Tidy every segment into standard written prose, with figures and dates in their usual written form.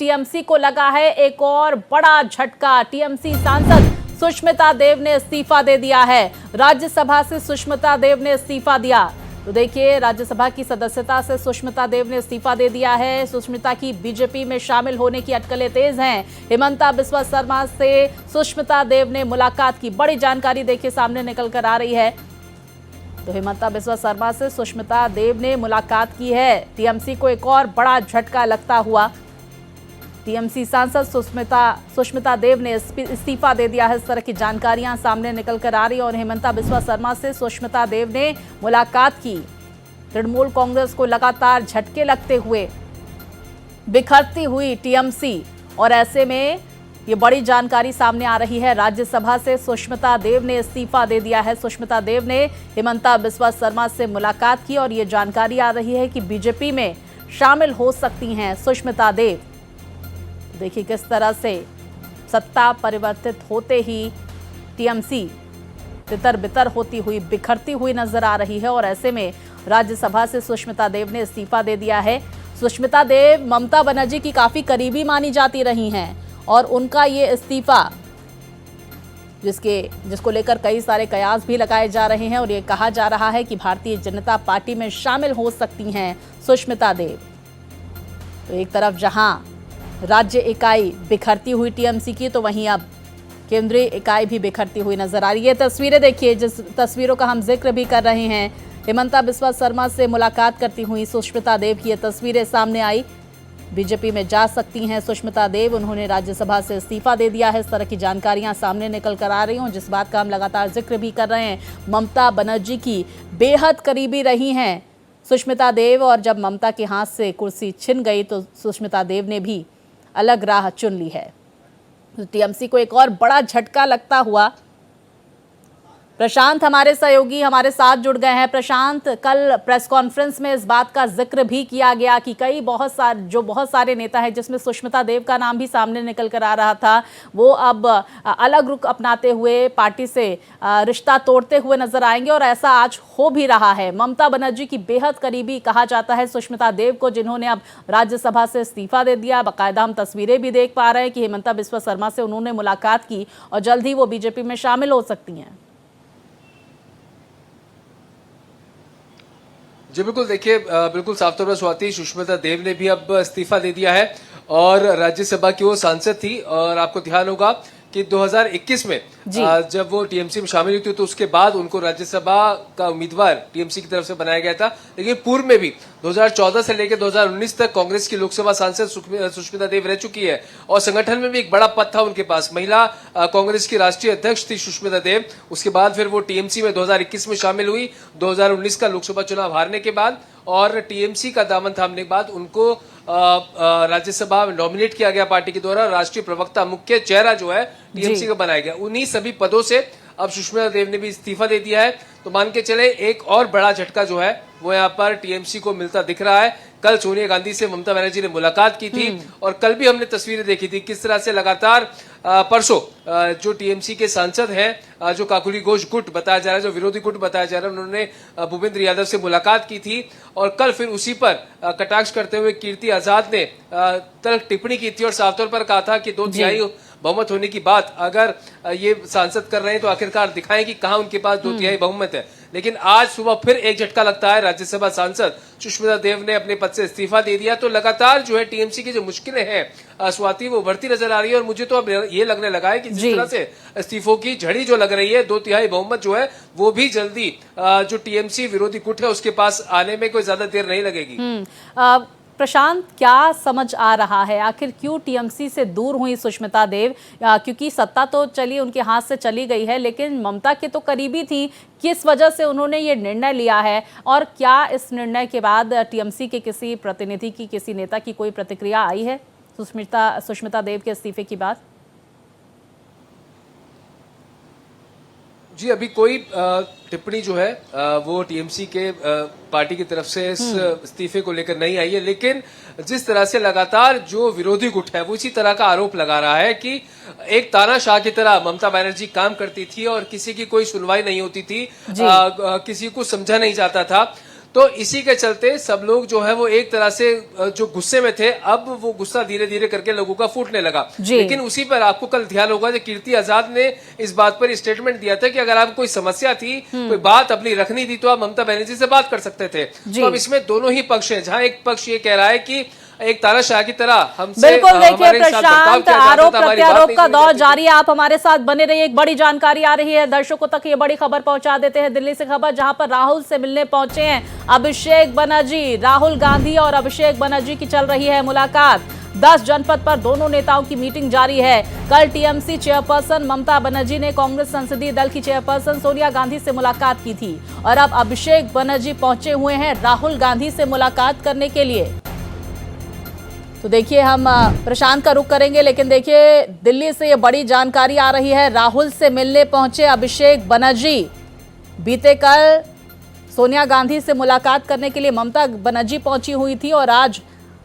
TMC को लगा है एक और बड़ा झटका। टीएमसी सांसद सुष्मिता देव ने इस्तीफा दे दिया है। राज्यसभा से सुष्मिता देव ने इस्तीफा दिया। तो देखिए, राज्यसभा की सदस्यता से सुष्मिता देव ने इस्तीफा दे दिया है। सुष्मिता की बीजेपी में शामिल होने की अटकलें तेज हैं। हिमंता बिस्वा शर्मा से सुष्मिता देव ने मुलाकात की, बड़ी जानकारी देखिए सामने निकल कर आ रही है। तो हिमंता बिस्वा शर्मा से सुष्मिता देव ने मुलाकात की है। टीएमसी को एक और बड़ा झटका लगता हुआ टीएमसी सांसद सुष्मिता देव ने इस्तीफा दे दिया है। इस तरह की जानकारियां सामने निकल कर आ रही है। और हिमंता बिस्वा शर्मा से सुष्मिता देव ने मुलाकात की। तृणमूल कांग्रेस को लगातार झटके लगते हुए बिखरती हुई टीएमसी, और ऐसे में ये बड़ी जानकारी सामने आ रही है। राज्यसभा से सुष्मिता देव ने इस्तीफा दे दिया है। सुष्मिता देव ने हिमंता बिस्वा शर्मा से मुलाकात की और ये जानकारी आ रही है कि बीजेपी में शामिल हो सकती हैं सुष्मिता देव। देखिए किस तरह से सत्ता परिवर्तित होते ही टीएमसी तितर बितर होती हुई, बिखरती हुई नजर आ रही है। और ऐसे में राज्यसभा से सुष्मिता देव ने इस्तीफा दे दिया है। सुष्मिता देव ममता बनर्जी की काफी करीबी मानी जाती रही हैं और उनका ये इस्तीफा जिसको लेकर कई सारे कयास भी लगाए जा रहे हैं और ये कहा जा रहा है कि भारतीय जनता पार्टी में शामिल हो सकती हैं सुष्मिता देव। तो एक तरफ जहां राज्य इकाई बिखरती हुई टीएमसी की, तो वहीं अब केंद्रीय इकाई भी बिखरती हुई नजर आ रही है। तस्वीरें देखिए, जिस तस्वीरों का हम जिक्र भी कर रहे हैं, हिमंता बिस्वा शर्मा से मुलाकात करती हुई सुष्मिता देव की ये तस्वीरें सामने आई। बीजेपी में जा सकती हैं सुष्मिता देव, उन्होंने राज्यसभा से इस्तीफा दे दिया है। इस तरह की जानकारियां सामने निकल कर आ रही हैं। जिस बात का हम लगातार जिक्र भी कर रहे हैं, ममता बनर्जी की बेहद करीबी रही हैं सुष्मिता देव, और जब ममता के हाथ से कुर्सी छिन गई तो सुष्मिता देव ने भी अलग राह चुन ली है। तो टीएमसी को एक और बड़ा झटका लगता हुआ प्रशांत हमारे सहयोगी हमारे साथ जुड़ गए हैं। प्रशांत, कल प्रेस कॉन्फ्रेंस में इस बात का जिक्र भी किया गया कि बहुत सारे नेता हैं, जिसमें सुष्मिता देव का नाम भी सामने निकल कर आ रहा था, वो अब अलग रुख अपनाते हुए पार्टी से रिश्ता तोड़ते हुए नजर आएंगे। और ऐसा आज हो भी रहा है। ममता बनर्जी की बेहद करीबी कहा जाता है सुष्मिता देव को, जिन्होंने अब राज्यसभा से इस्तीफा दे दिया। बाकायदा हम तस्वीरें भी देख पा रहे हैं कि हिमंता बिस्वा शर्मा से उन्होंने मुलाकात की और जल्द ही वो बीजेपी में शामिल हो सकती हैं। जी बिल्कुल, देखिए बिल्कुल साफ तौर पर स्वाति, सुष्मिता देव ने भी अब इस्तीफा दे दिया है और राज्यसभा की वो सांसद थी। और आपको ध्यान होगा कि 2021 में जब वो टीएमसी में शामिल हुई थी तो उसके बाद उनको राज्यसभा का उम्मीदवार टीएमसी की तरफ से बनाया गया था। लेकिन पूर्व में भी 2014 से लेकर 2019 तक कांग्रेस की लोकसभा सांसद सुष्मिता देव रह चुकी है और संगठन में भी एक बड़ा पद था उनके पास। महिला कांग्रेस की राष्ट्रीय अध्यक्ष थी सुष्मिता देव। उसके बाद फिर वो टीएमसी में 2021 में शामिल हुई। 2019 का लोकसभा चुनाव हारने के बाद और टीएमसी का दामन थामने के बाद उनको राज्यसभा में नॉमिनेट किया गया पार्टी के द्वारा। राष्ट्रीय प्रवक्ता, मुख्य चेहरा जो है टीएमसी का बनाया गया। उन्हीं सभी पदों से अब सुष्मिता देव ने भी इस्तीफा दे दिया है। तो मान के चले एक और बड़ा झटका जो है वो यहाँ पर टीएमसी को मिलता दिख रहा है। कल सोनिया गांधी से ममता बनर्जी ने मुलाकात की थी और कल भी हमने तस्वीरें देखी थी किस तरह से लगातार परसों जो टीएमसी के सांसद हैं, जो काकुली घोष गुट बताया जा रहा है, जो विरोधी गुट बताया जा रहा है, उन्होंने भूपेंद्र यादव से मुलाकात की थी। और कल फिर उसी पर कटाक्ष करते हुए कीर्ति आजाद ने तल्ख टिप्पणी की थी और साफ तौर पर कहा था कि 2/3 बहुमत होने की बात अगर ये सांसद कर रहे हैं तो आखिरकार दिखाएं कि कहां उनके पास 2/3 बहुमत है। लेकिन आज सुबह फिर एक झटका लगता है। राज्यसभा सांसद सुष्मिता देव ने अपने पद से इस्तीफा दे दिया। तो लगातार जो है टीएमसी की जो मुश्किलें हैं स्वाति, वो बढ़ती नजर आ रही है। और मुझे तो अब ये लगने लगा है कि जिस तरह से इस्तीफों की झड़ी जो लग रही है, 2/3 बहुमत जो है वो भी जल्दी जो टीएमसी विरोधी गुट है उसके पास आने में कोई ज्यादा देर नहीं लगेगी। प्रशांत, क्या समझ आ रहा है आखिर क्यों टीएमसी से दूर हुई सुष्मिता देव? क्योंकि सत्ता तो चली उनके हाथ से चली गई है, लेकिन ममता के तो करीबी थी। किस वजह से उन्होंने ये निर्णय लिया है और क्या इस निर्णय के बाद टीएमसी के किसी प्रतिनिधि की, किसी नेता की कोई प्रतिक्रिया आई है सुष्मिता देव के इस्तीफे की बात? जी अभी कोई टिप्पणी जो है वो टीएमसी के पार्टी की तरफ से इस इस्तीफे को लेकर नहीं आई है। लेकिन जिस तरह से लगातार जो विरोधी गुट है वो इसी तरह का आरोप लगा रहा है कि एक तानाशाह की तरह ममता बनर्जी काम करती थी और किसी की कोई सुनवाई नहीं होती थी, किसी को समझा नहीं जाता था। तो इसी के चलते सब लोग जो है वो एक तरह से जो गुस्से में थे, अब वो गुस्सा धीरे धीरे करके लोगों का फूटने लगा। लेकिन उसी पर आपको कल ध्यान होगा कि कीर्ति आजाद ने इस बात पर स्टेटमेंट दिया था कि अगर आपको कोई समस्या थी, कोई बात अपनी रखनी थी, तो आप ममता बनर्जी से बात कर सकते थे। तो अब इसमें दोनों ही पक्ष हैं, जहां एक पक्ष ये कह रहा है कि एक तानाशाह की तरह हमसे बिल्कुल। देखिए प्रशांत, आरोप प्रत्यारोप का दौर जारी है, आप हमारे साथ बने रहिए। एक बड़ी जानकारी आ रही है, दर्शकों तक ये बड़ी खबर पहुंचा देते हैं। दिल्ली से खबर, जहां पर राहुल से मिलने पहुंचे हैं अभिषेक बनर्जी। राहुल गांधी और अभिषेक बनर्जी की चल रही है मुलाकात। 10 जनपद पर दोनों नेताओं की मीटिंग जारी है। कल टीएमसी चेयरपर्सन ममता बनर्जी ने कांग्रेस संसदीय दल की चेयरपर्सन सोनिया गांधी से मुलाकात की थी और अब अभिषेक बनर्जी पहुंचे हुए हैं राहुल गांधी से मुलाकात करने के लिए। तो देखिए, हम प्रशांत का रुख करेंगे, लेकिन देखिए दिल्ली से ये बड़ी जानकारी आ रही है। राहुल से मिलने पहुंचे अभिषेक बनर्जी। बीते कल सोनिया गांधी से मुलाकात करने के लिए ममता बनर्जी पहुंची हुई थी और आज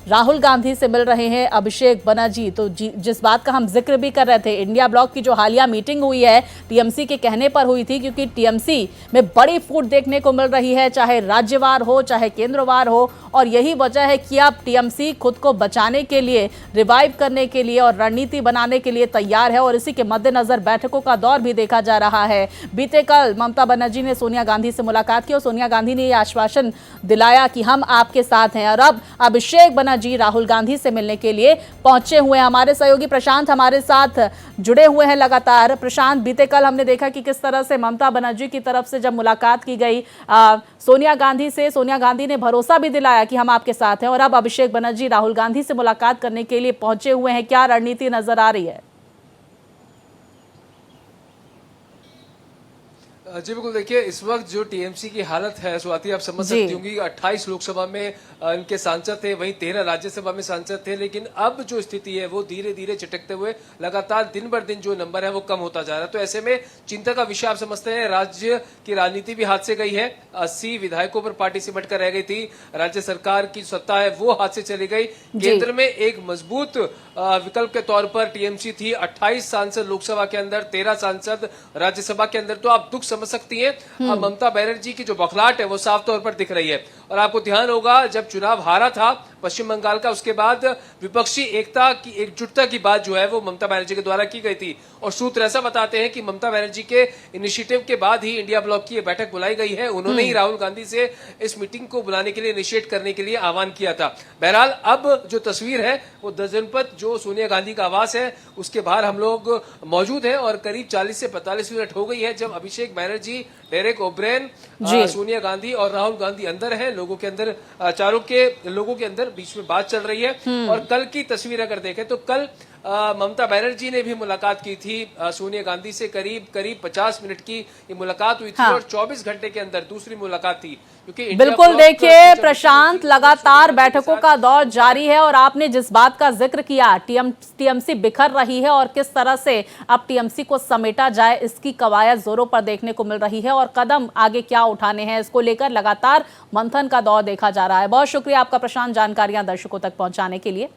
राहुल गांधी से मिल रहे हैं अभिषेक बनर्जी। तो जिस बात का हम जिक्र भी कर रहे थे, इंडिया ब्लॉक की जो हालिया मीटिंग हुई है टीएमसी के कहने पर हुई थी, क्योंकि टीएमसी में बड़ी फूट देखने को मिल रही है, चाहे राज्यवार हो चाहे केंद्रवार हो। और यही वजह है कि अब टीएमसी खुद को बचाने के लिए, रिवाइव करने के लिए और रणनीति बनाने के लिए तैयार है और इसी के मद्देनजर बैठकों का दौर भी देखा जा रहा है। बीते कल ममता बनर्जी ने सोनिया गांधी से मुलाकात की और सोनिया गांधी ने यह आश्वासन दिलाया कि हम आपके साथ हैं। और अब अभिषेक बनर्जी राहुल गांधी से मिलने के लिए पहुंचे हुए हैं। हमारे सहयोगी प्रशांत हमारे साथ जुड़े हुए हैं लगातार। प्रशांत, बीते कल हमने देखा कि किस तरह से ममता बनर्जी की तरफ से जब मुलाकात की गई सोनिया गांधी से, सोनिया गांधी ने भरोसा भी दिलाया कि हम आपके साथ हैं और अब अभिषेक बनर्जी राहुल गांधी से मुलाकात करने के लिए पहुंचे हुए हैं। क्या रणनीति नजर आ रही है? जी बिल्कुल, देखिए इस वक्त जो टीएमसी की हालत है स्वाति, आप समझ सकती होंगी। 28 लोकसभा में इनके सांसद थे, वहीं 13 राज्यसभा में सांसद थे, लेकिन अब जो स्थिति है वो धीरे धीरे चिटकते हुए लगातार दिन बर दिन जो नंबर है वो कम होता जा रहा है। तो ऐसे में चिंता का विषय आप समझते हैं, राज्य की राजनीति भी हाथ से गई है। 80 विधायकों पर पार्टी सिमट कर रह गई थी, राज्य सरकार की सत्ता है वो हाथ से चली गई। केंद्र में एक मजबूत विकल्प के तौर पर टीएमसी थी, 28 सांसद लोकसभा के अंदर, 13 सांसद राज्यसभा के अंदर। तो आप दुख समझ सकती हैं, अब ममता बनर्जी की जो बौखलाहट है वो साफ तौर पर दिख रही है। और आपको ध्यान होगा, जब चुनाव हारा था पश्चिम बंगाल का, उसके बाद विपक्षी एकता की, एकजुटता की बात जो है वो ममता बनर्जी के द्वारा की गई थी। और सूत्र ऐसा बताते हैं कि ममता बनर्जी के इनिशिएटिव के बाद ही इंडिया ब्लॉक की ये बैठक बुलाई गई है। उन्होंने ही राहुल गांधी से इस मीटिंग को बुलाने के लिए, इनिशिएट करने के लिए आह्वान किया था। बहरहाल अब जो तस्वीर है वो 10 जनपद जो सोनिया गांधी का आवास है उसके बाहर हम लोग मौजूद हैं और करीब 40 से 45 मिनट हो गई है जब अभिषेक बनर्जी, डेरेक ओब्रेन, सोनिया गांधी और राहुल गांधी अंदर है। लोगों के अंदर, चारों के लोगों के अंदर बीच में बात चल रही है। और कल की तस्वीर अगर देखें तो कल ममता बनर्जी ने भी मुलाकात की थी सोनिया गांधी से। करीब 50 मिनट की ये मुलाकात हुई थी और 24 घंटे के अंदर दूसरी मुलाकात थी। क्योंकि बिल्कुल, देखिए प्रशांत, लगातार बैठकों का दौर जारी है और आपने जिस बात का जिक्र किया, टीएमसी बिखर रही है और किस तरह से अब टीएमसी को समेटा जाए इसकी कवायद जोरों पर देखने को मिल रही है और कदम आगे क्या उठाने हैं इसको लेकर लगातार मंथन का दौर देखा जा रहा है। बहुत शुक्रिया आपका प्रशांत, जानकारियां दर्शकों तक पहुंचाने के लिए।